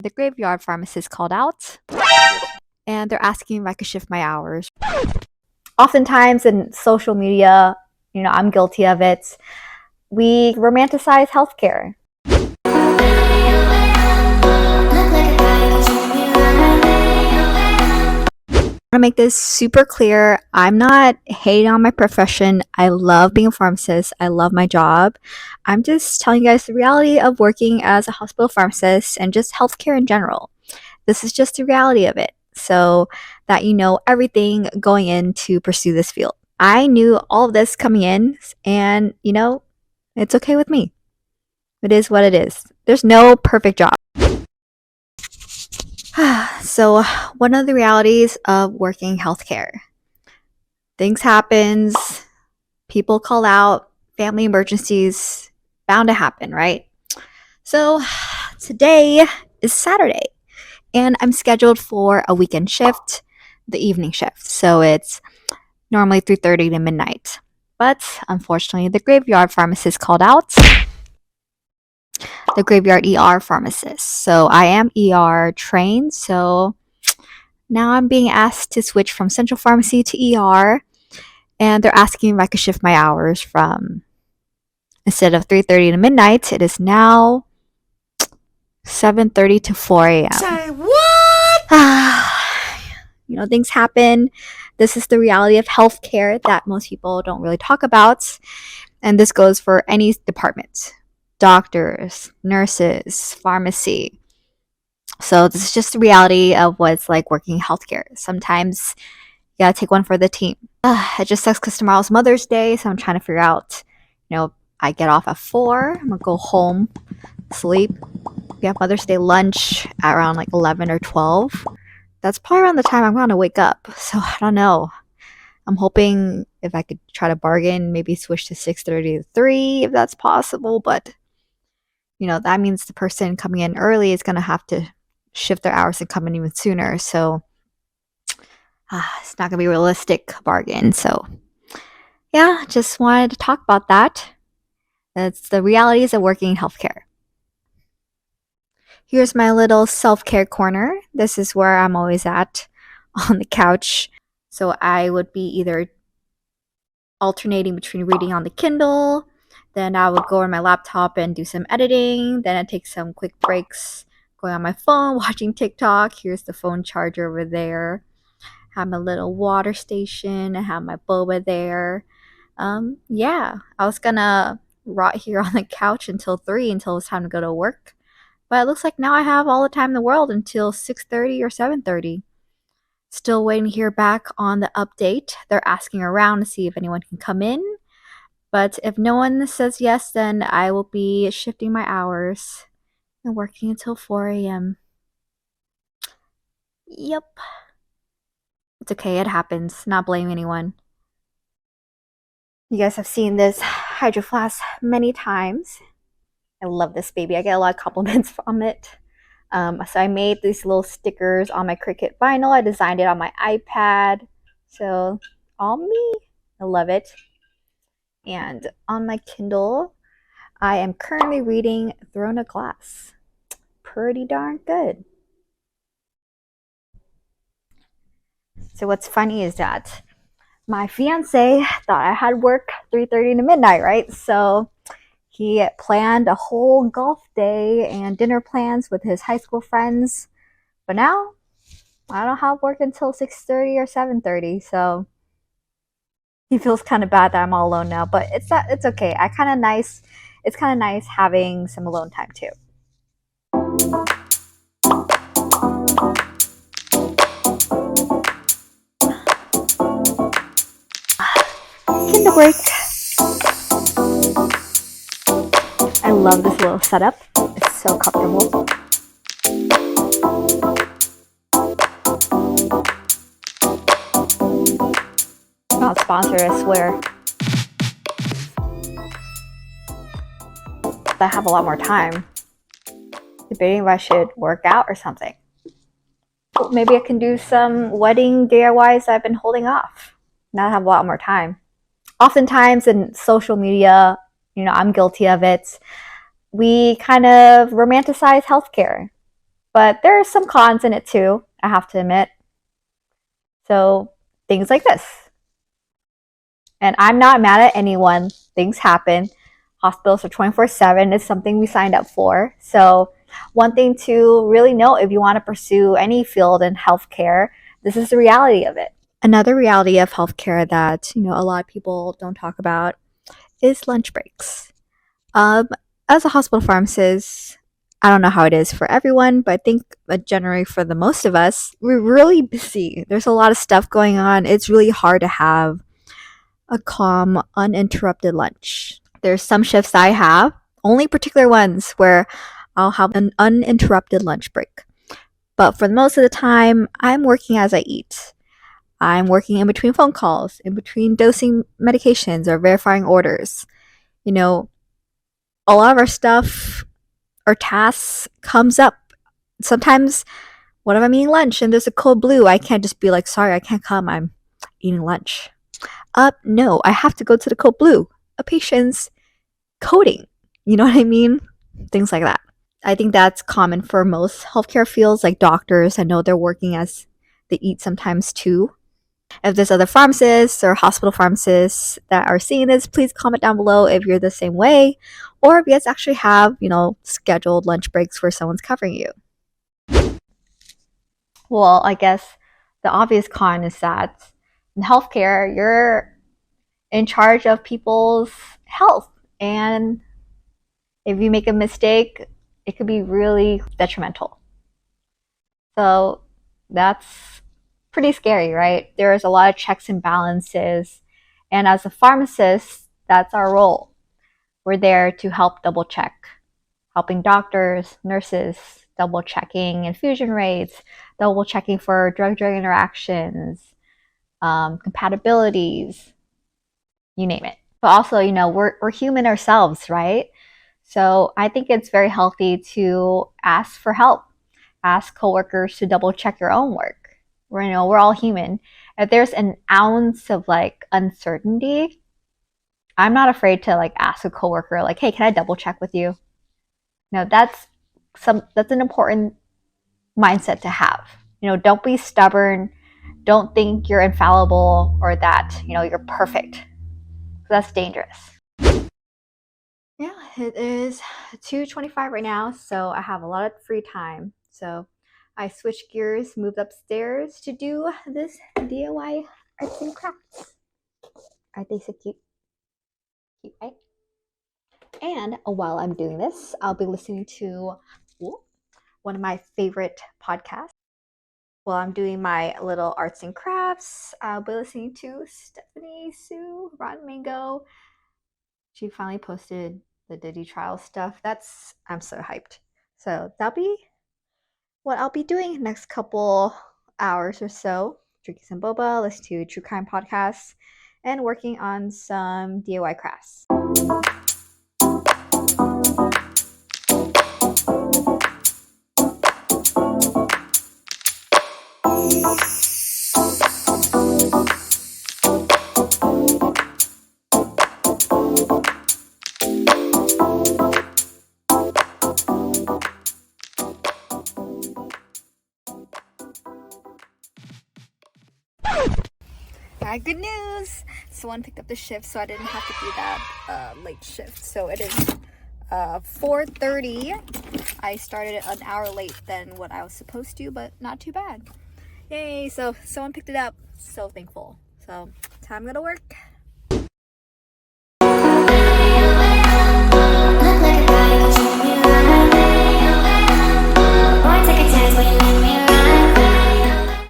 The graveyard pharmacist called out and they're asking if I could shift my hours. Oftentimes in social media, I'm guilty of it. We romanticize healthcare. I want to make this super clear. I'm not hating on my profession. I love being a pharmacist. I love my job. I'm just telling you guys the reality of working as a hospital pharmacist and just healthcare in general. This is just the reality of it, so that you know everything going in to pursue this field. I knew all of this coming in, and it's okay with me. It is what it is. There's no perfect job. So, one of the realities of working healthcare, things happens, people call out, family emergencies, bound to happen, right? So, today is Saturday, and I'm scheduled for a weekend shift, the evening shift. So it's normally 3:30 to midnight. But unfortunately, the graveyard pharmacist called out. The graveyard ER pharmacist. So I am ER trained, so now I'm being asked to switch from central pharmacy to ER, and they're asking if I could shift my hours from, instead of 3:30 to midnight, it is now 7:30 to 4 a.m. Say what? Things happen. This is the reality of healthcare that most people don't really talk about. And this goes for any department: doctors, nurses, pharmacy. So this is just the reality of what it's like working in healthcare. Sometimes you gotta take one for the team. It just sucks because tomorrow's Mother's Day, so I'm trying to figure out, I get off at 4. I'm gonna go home, sleep. We have Mother's Day lunch at around like 11 or 12. That's probably around the time I'm gonna wake up. So I don't know. I'm hoping if I could try to bargain, maybe switch to 6:30 to 3 if that's possible. But that means the person coming in early is gonna have to shift their hours and come in even sooner. So it's not gonna be a realistic bargain. So yeah, just wanted to talk about that. It's the realities of working in healthcare. Here's my little self-care corner. This is where I'm always at on the couch. So I would be either alternating between reading on the Kindle, then I would go on my laptop and do some editing, then I'd take some quick breaks going on my phone, watching TikTok. Here's the phone charger over there. Have my little water station. I have my boba there. Yeah, I was gonna rot here on the couch until 3 until it's time to go to work. But it looks like now I have all the time in the world until 6:30 or 7:30. Still waiting to hear back on the update. They're asking around to see if anyone can come in. But if no one says yes, then I will be shifting my hours and working until 4 a.m. Yep. It's okay, it happens. Not blaming anyone. You guys have seen this Hydro Flask many times. I love this baby. I get a lot of compliments from it. So I made these little stickers on my Cricut vinyl. I designed it on my iPad. So all me. I love it. And on my Kindle, I am currently reading Throne of Glass. Pretty darn good. So what's funny is that my fiance thought I had work 3:30 to midnight, right? So he planned a whole golf day and dinner plans with his high school friends. But now I don't have work until 6:30 or 7:30, so he feels kind of bad that I'm all alone now, but it's okay. It's kind of nice having some alone time too. Kindle break. I love this little setup. It's so comfortable. Not sponsored, I swear. I have a lot more time. Debating if I should work out or something. Maybe I can do some wedding DIYs I've been holding off. Now I have a lot more time. Oftentimes in social media, I'm guilty of it. We kind of romanticize healthcare. But there are some cons in it too, I have to admit. So things like this. And I'm not mad at anyone. Things happen. Hospitals are 24/7. It's something we signed up for. So one thing to really know if you want to pursue any field in healthcare, this is the reality of it. Another reality of healthcare that, a lot of people don't talk about is lunch breaks. Um, as a hospital pharmacist, I don't know how it is for everyone, but I think generally for the most of us, we're really busy. There's a lot of stuff going on. It's really hard to have a calm, uninterrupted lunch. There's some shifts I have, only particular ones where I'll have an uninterrupted lunch break. But for most of the time, I'm working as I eat. I'm working in between phone calls, in between dosing medications or verifying orders. You know, a lot of our stuff, our tasks comes up. Sometimes, what if I'm eating lunch and there's a cold blue? I can't just be like, sorry, I can't come. I'm eating lunch. No, I have to go to the cold blue. A patient's coding. You know what I mean? Things like that. I think that's common for most healthcare fields, like doctors. I know they're working as they eat sometimes too. If there's other pharmacists or hospital pharmacists that are seeing this, please comment down below if you're the same way or if you guys actually have, scheduled lunch breaks where someone's covering you. Well, I guess the obvious con is that in healthcare, you're in charge of people's health. And if you make a mistake, it could be really detrimental. So that's pretty scary, right? There's a lot of checks and balances. And as a pharmacist, that's our role. We're there to help double check, helping doctors, nurses, double checking infusion rates, double checking for drug-drug interactions, compatibilities, you name it. But also, we're human ourselves, right? So I think it's very healthy to ask for help. Ask coworkers to double check your own work. We're all human. If there's an ounce of uncertainty, I'm not afraid to ask a coworker hey, can I double check with you? That's an important mindset to have. Don't be stubborn. Don't think you're infallible or that, you're perfect. That's dangerous. Yeah, it is 2:25 right now, so I have a lot of free time. So I switched gears, moved upstairs to do this DIY arts and crafts. Aren't they so cute? Cute, right? And while I'm doing this, I'll be listening to one of my favorite podcasts. While I'm doing my little arts and crafts, I'll be listening to Stephanie Sue Rotten Mango. She finally posted the Diddy trial stuff. I'm so hyped. So that'll be what I'll be doing next couple hours or so. Drinking some boba, listening to true crime podcasts, and working on some DIY crafts. Good news! Someone picked up the shift, so I didn't have to do that late shift. So it is 4:30. I started an hour late than what I was supposed to, but not too bad. Yay! So someone picked it up. So thankful. So time to go to work.